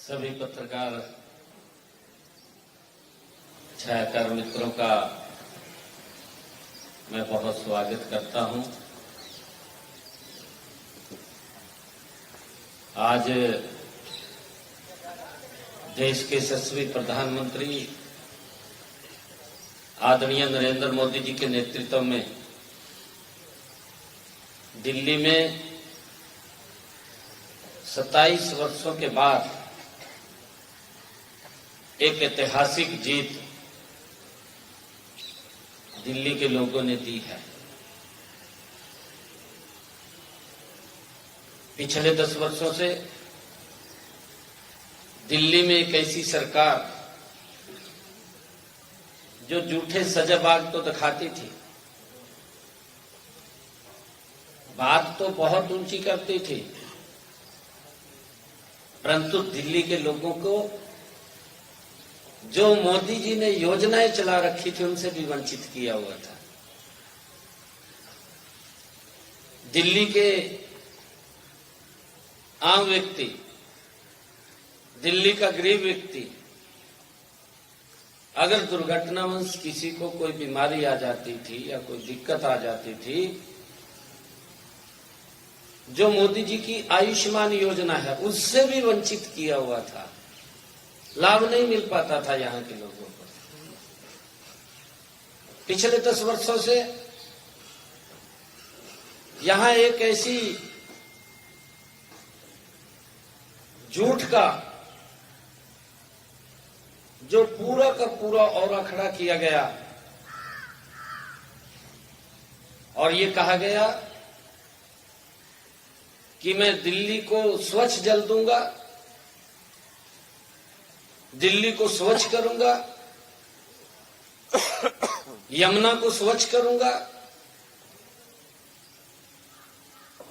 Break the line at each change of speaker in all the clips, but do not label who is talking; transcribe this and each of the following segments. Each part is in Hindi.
सभी पत्रकार छायाकार मित्रों का मैं बहुत स्वागत करता हूं। आज देश के यशस्वी प्रधानमंत्री आदरणीय नरेंद्र मोदी जी के नेतृत्व में दिल्ली में 27 वर्षों के बाद एक ऐतिहासिक जीत दिल्ली के लोगों ने दी है। पिछले 10 वर्षों से दिल्ली में एक ऐसी सरकार जो झूठे सजाबाग तो दिखाती थी, बात तो बहुत ऊंची करती थी, परंतु दिल्ली के लोगों को जो मोदी जी ने योजनाएं चला रखी थी उनसे भी वंचित किया हुआ था। दिल्ली के आम व्यक्ति, दिल्ली का गरीब व्यक्ति अगर दुर्घटनावश किसी को कोई बीमारी आ जाती थी या कोई दिक्कत आ जाती थी, जो मोदी जी की आयुष्मान योजना है उससे भी वंचित किया हुआ था, लाभ नहीं मिल पाता था यहां के लोगों को। पिछले 10 वर्षों से यहां एक ऐसी झूठ का जो पूरा का पूरा औरा खड़ा किया गया और ये कहा गया कि मैं दिल्ली को स्वच्छ जल दूंगा, दिल्ली को स्वच्छ करूंगा, यमुना को स्वच्छ करूंगा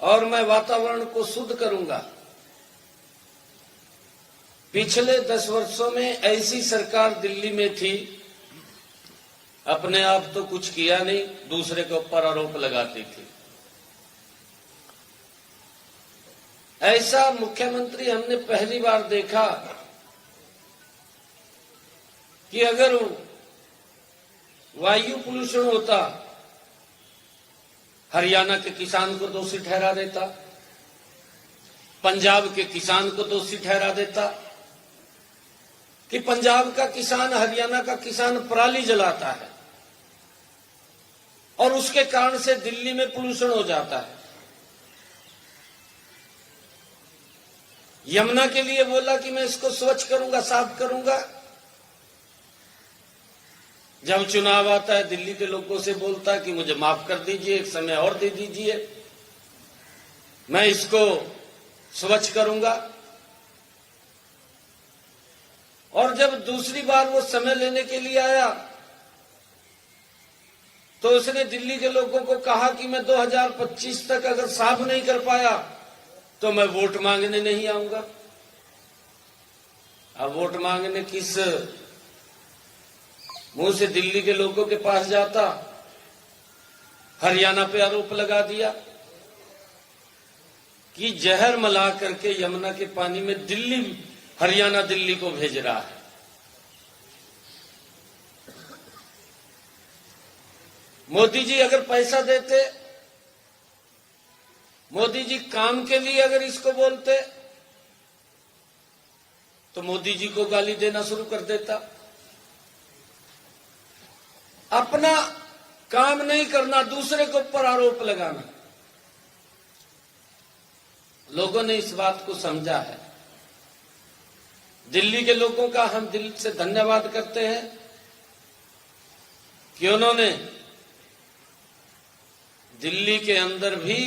और मैं वातावरण को शुद्ध करूंगा। पिछले 10 वर्षों में ऐसी सरकार दिल्ली में थी, अपने आप तो कुछ किया नहीं, दूसरे के ऊपर आरोप लगाती थी। ऐसा मुख्यमंत्री हमने पहली बार देखा कि अगर वायु प्रदूषण होता, हरियाणा के किसान को दोषी ठहरा देता, पंजाब के किसान को दोषी ठहरा देता कि पंजाब का किसान, हरियाणा का किसान पराली जलाता है और उसके कारण से दिल्ली में प्रदूषण हो जाता है। यमुना के लिए बोला कि मैं इसको स्वच्छ करूंगा, साफ करूंगा। जब चुनाव आता है दिल्ली के लोगों से बोलता है कि मुझे माफ कर दीजिए, एक समय और दे दीजिए, मैं इसको स्वच्छ करूंगा। और जब दूसरी बार वो समय लेने के लिए आया तो उसने दिल्ली के लोगों को कहा कि मैं 2025 तक अगर साफ नहीं कर पाया तो मैं वोट मांगने नहीं आऊंगा। अब वोट मांगने किस मुंह से दिल्ली के लोगों के पास जाता? हरियाणा पे आरोप लगा दिया कि जहर मिला करके यमुना के पानी में हरियाणा दिल्ली को भेज रहा है। मोदी जी अगर पैसा देते, मोदी जी काम के लिए अगर इसको बोलते तो मोदी जी को गाली देना शुरू कर देता। अपना काम नहीं करना, दूसरे के ऊपर आरोप लगाना। लोगों ने इस बात को समझा है। दिल्ली के लोगों का हम दिल से धन्यवाद करते हैं कि उन्होंने दिल्ली के अंदर भी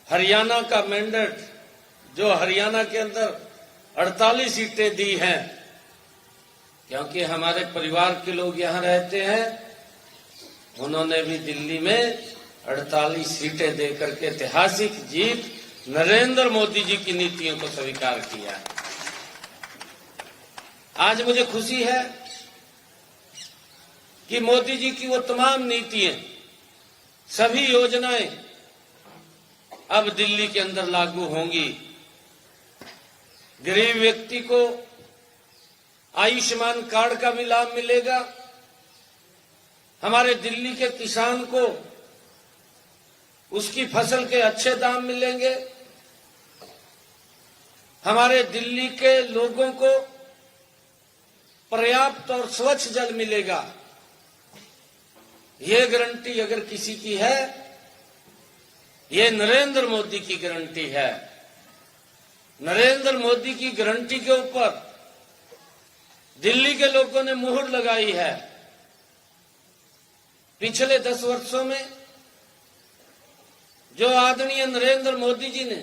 हरियाणा का मैंडेट, जो हरियाणा के अंदर 48 सीटें दी हैं, क्योंकि हमारे परिवार के लोग यहां रहते हैं, उन्होंने भी दिल्ली में 48 सीटें देकर के ऐतिहासिक जीत नरेंद्र मोदी जी की नीतियों को स्वीकार किया है। आज मुझे खुशी है कि मोदी जी की वो तमाम नीतियां, सभी योजनाएं अब दिल्ली के अंदर लागू होंगी। गरीब व्यक्ति को आयुष्मान कार्ड का भी लाभ मिलेगा। हमारे दिल्ली के किसान को उसकी फसल के अच्छे दाम मिलेंगे। हमारे दिल्ली के लोगों को पर्याप्त और स्वच्छ जल मिलेगा। ये गारंटी अगर किसी की है, ये नरेंद्र मोदी की गारंटी है। नरेंद्र मोदी की गारंटी के ऊपर दिल्ली के लोगों ने मुहर लगाई है। पिछले 10 वर्षों में जो आदरणीय नरेंद्र मोदी जी ने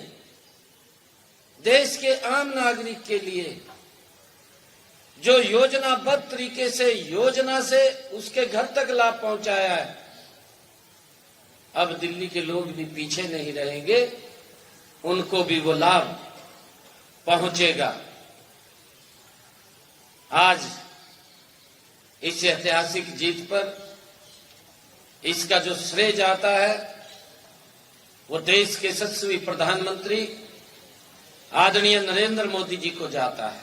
देश के आम नागरिक के लिए जो योजनाबद्ध तरीके से योजना से उसके घर तक लाभ पहुंचाया है, अब दिल्ली के लोग भी पीछे नहीं रहेंगे, उनको भी वो लाभ पहुंचेगा। आज इस ऐतिहासिक जीत पर इसका जो श्रेय जाता है वो देश के यशस्वी प्रधानमंत्री आदरणीय नरेंद्र मोदी जी को जाता है,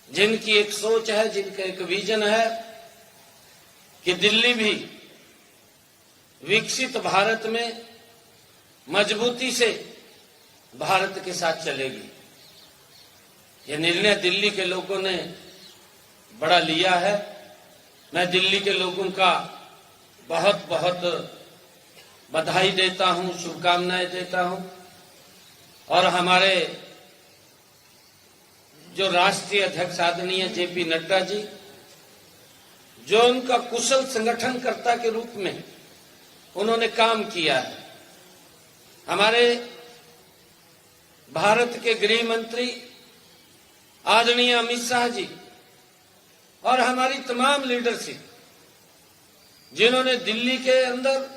जिनकी एक सोच है, जिनका एक विजन है कि दिल्ली भी विकसित भारत में मजबूती से भारत के साथ चलेगी। यह निर्णय दिल्ली के लोगों ने बड़ा लिया है। मैं दिल्ली के लोगों का बहुत बहुत बधाई देता हूं, शुभकामनाएं देता हूं। और हमारे जो राष्ट्रीय अध्यक्ष आदरणीय जेपी नड्डा जी, जो उनका कुशल संगठनकर्ता के रूप में उन्होंने काम किया है, हमारे भारत के गृह मंत्री आदरणीय अमित शाह जी और हमारी तमाम लीडरशिप, जिन्होंने दिल्ली के अंदर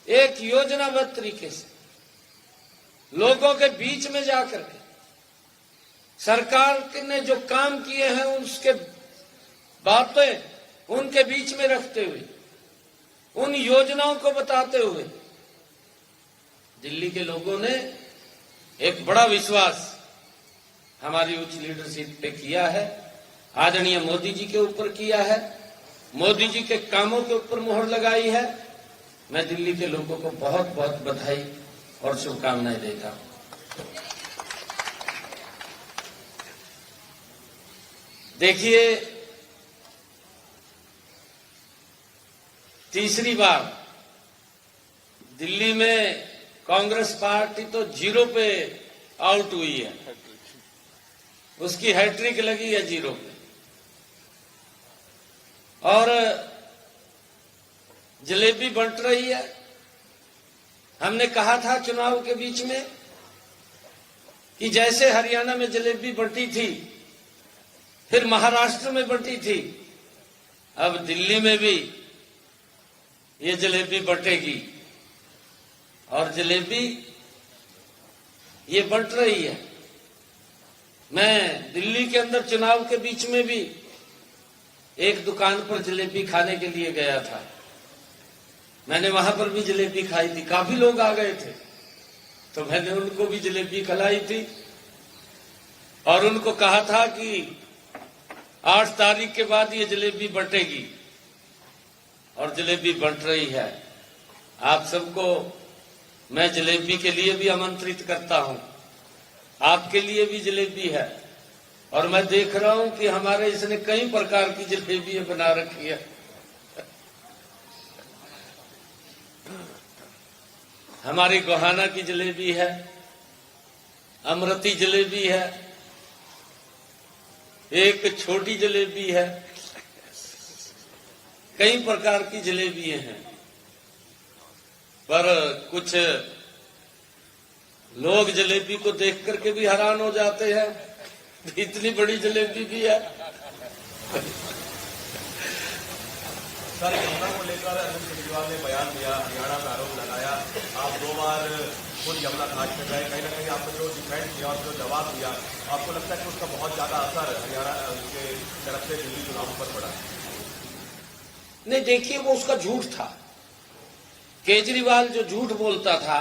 एक योजनाबद्ध तरीके से लोगों के बीच में जाकर के सरकार ने जो काम किए हैं उसके बातें उनके बीच में रखते हुए, उन योजनाओं को बताते हुए दिल्ली के लोगों ने एक बड़ा विश्वास हमारी उच्च लीडरशिप पे किया है, आदरणीय मोदी जी के ऊपर किया है, मोदी जी के कामों के ऊपर मुहर लगाई है। मैं दिल्ली के लोगों को बहुत बहुत बधाई और शुभकामनाएं देता हूं। देखिए, तीसरी बार दिल्ली में कांग्रेस पार्टी तो 0 पे आउट हुई है, उसकी हैट्रिक लगी है 0 पे। और जलेबी बंट रही है। हमने कहा था चुनाव के बीच में कि जैसे हरियाणा में जलेबी बंटी थी, फिर महाराष्ट्र में बंटी थी, अब दिल्ली में भी ये जलेबी बंटेगी। और जलेबी ये बंट रही है। मैं दिल्ली के अंदर चुनाव के बीच में भी एक दुकान पर जलेबी खाने के लिए गया था। मैंने वहां पर भी जलेबी खाई थी। काफी लोग आ गए थे, तो मैंने उनको भी जलेबी खिलाई थी और उनको कहा था कि 8 तारीख के बाद ये जलेबी बंटेगी। और जलेबी बंट रही है। आप सबको मैं जलेबी के लिए भी आमंत्रित करता हूं। आपके लिए भी जलेबी है। और मैं देख रहा हूं कि हमारे इसने कई प्रकार की जलेबी बना रखी है। हमारी गोहाना की जलेबी है, अमृती जलेबी है, एक छोटी जलेबी है, कई प्रकार की जलेबी हैं। पर कुछ लोग जलेबी को देख करके भी हैरान हो जाते हैं, इतनी बड़ी जलेबी भी है।
सर, यमुना को लेकर अरविंद केजरीवाल ने बयान दिया, हरियाणा का आरोप लगाया। आप 2 बार खुद यमुना घाट में गए, कहीं ना कहीं आपने जो डिफेंड किया और जो जवाब दिया, आपको लगता है कि उसका बहुत ज्यादा असर हरियाणा के तरफ से दिल्ली चुनाव पर पड़ा?
नहीं, देखिए, वो उसका झूठ था। केजरीवाल जो झूठ बोलता था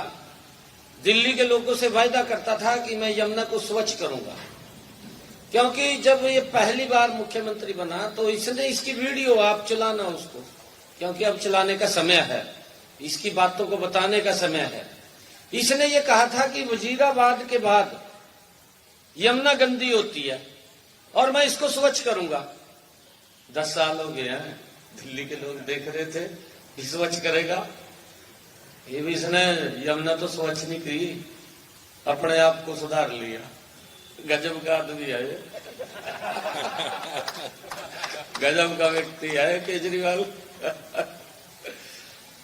दिल्ली के लोगों से वायदा करता था कि मैं यमुना को स्वच्छ करूंगा, क्योंकि जब ये पहली बार मुख्यमंत्री बना तो इसने इसकी वीडियो आप चलाना उसको, क्योंकि अब चलाने का समय है, इसकी बातों को बताने का समय है। इसने ये कहा था कि वजीराबाद के बाद यमुना गंदी होती है और मैं इसको स्वच्छ करूंगा। 10 साल हो गए हैं, दिल्ली के लोग देख रहे थे कि स्वच्छ करेगा। ये भी इसने यमुना तो स्वच्छ नहीं की, अपने आप को सुधार लिया। गजब का आदमी है ये। गजब का व्यक्ति है केजरीवाल।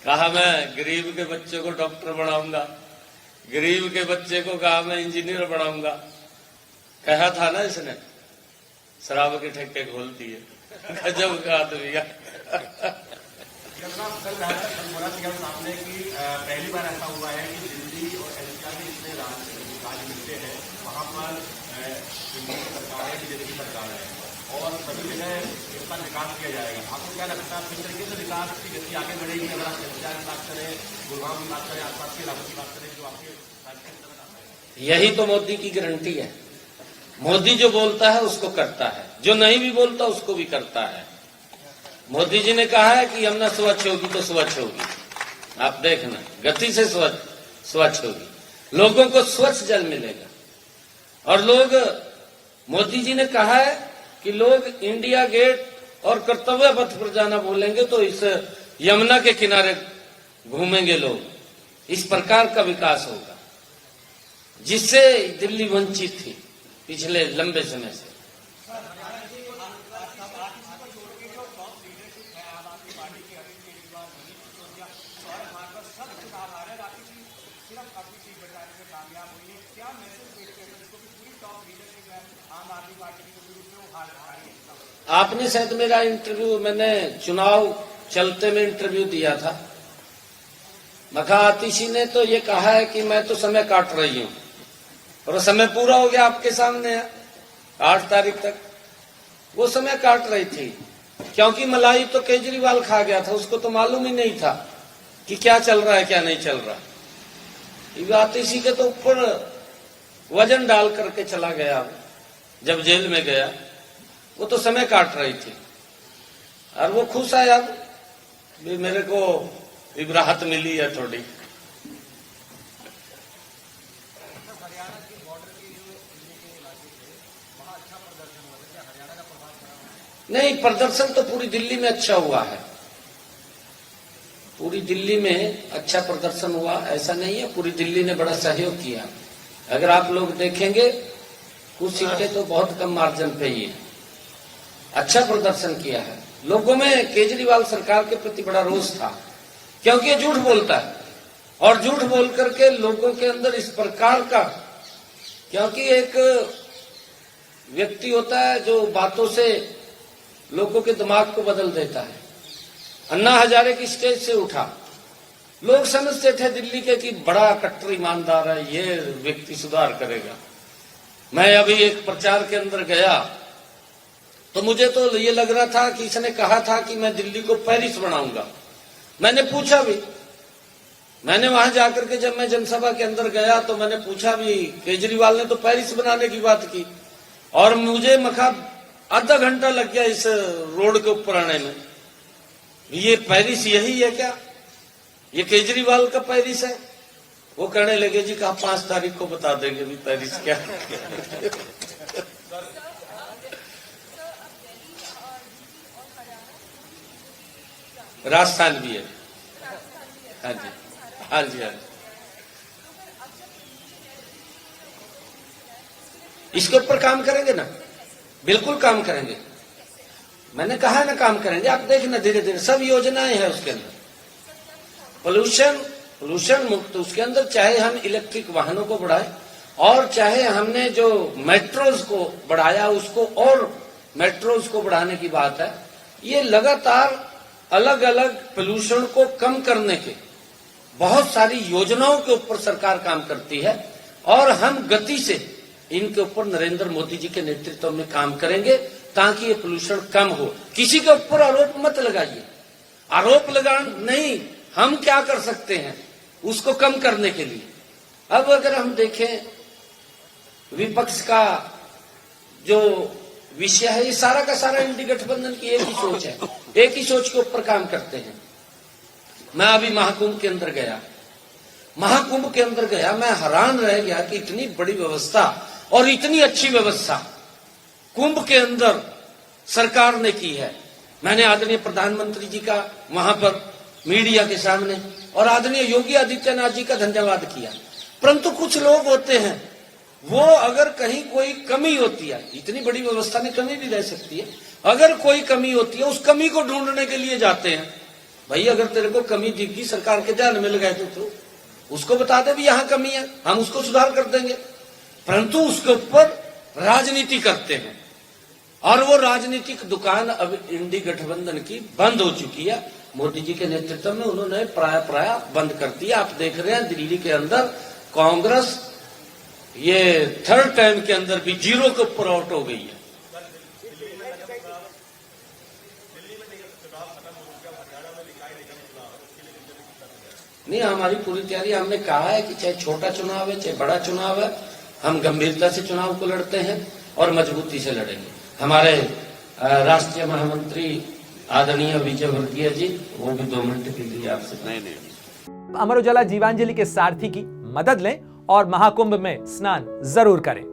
कहा मैं गरीब के बच्चे को डॉक्टर बनाऊंगा, गरीब के बच्चे को कहा मैं इंजीनियर बनाऊंगा। कहा था ना इसने, शराब के ठेके खोल दिए। गजब का आदमी है।
सामने की पहली बार ऐसा हुआ है कि दिल्ली और एनसीआर में जितने राज्य मिलते हैं वहां पर सरकार है, बीजेपी की सरकार है और सभी जगह इसका विकास किया जाएगा। आपको क्या लगता है किस तरीके से विकास की गति आगे बढ़ेगी अगर आप एनसीआर की बात करें, गुड़गांव की बात करें, आसपास के इलाकों की बात करें जो आपके राज्य के अंतर्गत आता है?
यही तो मोदी की गारंटी है। मोदी जो बोलता है उसको करता है, जो नहीं भी बोलता उसको भी करता है। मोदी जी ने कहा है कि यमुना स्वच्छ होगी तो स्वच्छ होगी। आप देखना, गति से स्वच्छ होगी, लोगों को स्वच्छ जल मिलेगा। और लोग, मोदी जी ने कहा है कि लोग इंडिया गेट और कर्तव्य पथ पर जाना बोलेंगे तो इस यमुना के किनारे घूमेंगे लोग। इस प्रकार का विकास होगा जिससे दिल्ली वंचित थी पिछले लंबे समय से। आपने शायद मेरा इंटरव्यू, मैंने चुनाव चलते में इंटरव्यू दिया था। मखा आतिशी ने तो ये कहा है कि मैं तो समय काट रही हूं, और समय पूरा हो गया, आपके सामने है। 8 तारीख तक वो समय काट रही थी, क्योंकि मलाई तो केजरीवाल खा गया था, उसको तो मालूम ही नहीं था कि क्या चल रहा है क्या नहीं चल रहा। आतिशी के तो ऊपर वजन डाल करके चला गया जब जेल में गया। वो तो समय काट रही थी और वो खुश है यार, भी मेरे को राहत मिली है थोड़ी। नहीं, प्रदर्शन तो पूरी दिल्ली में अच्छा हुआ है। पूरी दिल्ली में अच्छा प्रदर्शन हुआ, ऐसा नहीं है। पूरी दिल्ली ने बड़ा सहयोग किया। अगर आप लोग देखेंगे कुछ सीटें तो बहुत कम मार्जिन पे ही है, अच्छा प्रदर्शन किया है। लोगों में केजरीवाल सरकार के प्रति बड़ा रोष था, क्योंकि ये झूठ बोलता है और झूठ बोल करके लोगों के अंदर इस प्रकार का, क्योंकि एक व्यक्ति होता है जो बातों से लोगों के दिमाग को बदल देता है। अन्ना हजारे की स्टेज से उठा, लोग समझते थे दिल्ली के कि बड़ा कट्टर ईमानदार है, ये व्यक्ति सुधार करेगा। मैं अभी एक प्रचार के अंदर गया तो मुझे तो ये लग रहा था कि इसने कहा था कि मैं दिल्ली को पेरिस बनाऊंगा। मैंने पूछा भी, मैंने वहां जाकर के जब मैं जनसभा के अंदर गया तो मैंने पूछा भी, केजरीवाल ने तो पेरिस बनाने की बात की और मुझे मखा आधा घंटा लग गया इस रोड के ऊपर आने में। ये पेरिस यही है क्या? ये केजरीवाल का पेरिस है? वो कहने लगे जी कहा 5 तारीख को बता देंगे भी पेरिस क्या है। राजस्थान भी है। हाँ जी, हाँ जी, हाँ जी। इसके ऊपर काम करेंगे ना, बिल्कुल काम करेंगे। मैंने कहा ना काम करेंगे, आप देखना धीरे धीरे सब योजनाएं हैं उसके अंदर। पोल्यूशन मुक्त, उसके अंदर चाहे हम इलेक्ट्रिक वाहनों को बढ़ाएं और चाहे हमने जो मेट्रोज को बढ़ाया उसको और मेट्रोज को बढ़ाने की बात है। ये लगातार अलग अलग पोल्यूशन को कम करने के बहुत सारी योजनाओं के ऊपर सरकार काम करती है और हम गति से इनके ऊपर नरेंद्र मोदी जी के नेतृत्व में काम करेंगे ताकि ये पोल्यूशन कम हो। किसी के ऊपर आरोप मत लगाइए, आरोप लगा नहीं, हम क्या कर सकते हैं उसको कम करने के लिए। अब अगर हम देखें विपक्ष का जो विषय है, ये सारा का सारा इंडी गठबंधन की एक ही सोच है, एक ही सोच के ऊपर काम करते हैं। मैं अभी महाकुंभ के अंदर गया, मैं हैरान रह गया कि इतनी बड़ी व्यवस्था और इतनी अच्छी व्यवस्था कुंभ के अंदर सरकार ने की है। मैंने आदरणीय प्रधानमंत्री जी का वहां पर मीडिया के सामने और आदरणीय योगी आदित्यनाथ जी का धन्यवाद किया। परंतु कुछ लोग होते हैं, वो अगर कहीं कोई कमी होती है, इतनी बड़ी व्यवस्था में कमी भी रह सकती है, अगर कोई कमी होती है उस कमी को ढूंढने के लिए जाते हैं। भाई अगर तेरे को कमी दिखी, सरकार के ध्यान में लगाए तो उसको बता दे भी यहां कमी है, हम उसको सुधार कर देंगे। परंतु उसके ऊपर राजनीति करते हैं और वो राजनीतिक दुकान अब इंडी गठबंधन की बंद हो चुकी है। मोदी जी के नेतृत्व में उन्होंने प्राय बंद कर दिया। आप देख रहे हैं दिल्ली के अंदर कांग्रेस ये थर्ड टाइम के अंदर भी जीरो के ऊपर आउट हो गई है। नहीं, हमारी पूरी तैयारी, हमने कहा है कि चाहे छोटा चुनाव है चाहे बड़ा चुनाव है, हम गंभीरता से चुनाव को लड़ते हैं और मजबूती से लड़ेंगे। हमारे राष्ट्रीय महामंत्री आदरणीय विजय वर्गीय जी, वो भी 2 मिनट के लिए आपसे
अमर उजाला जीवांजलि के सारथी की मदद लें और महाकुंभ में स्नान जरूर करें।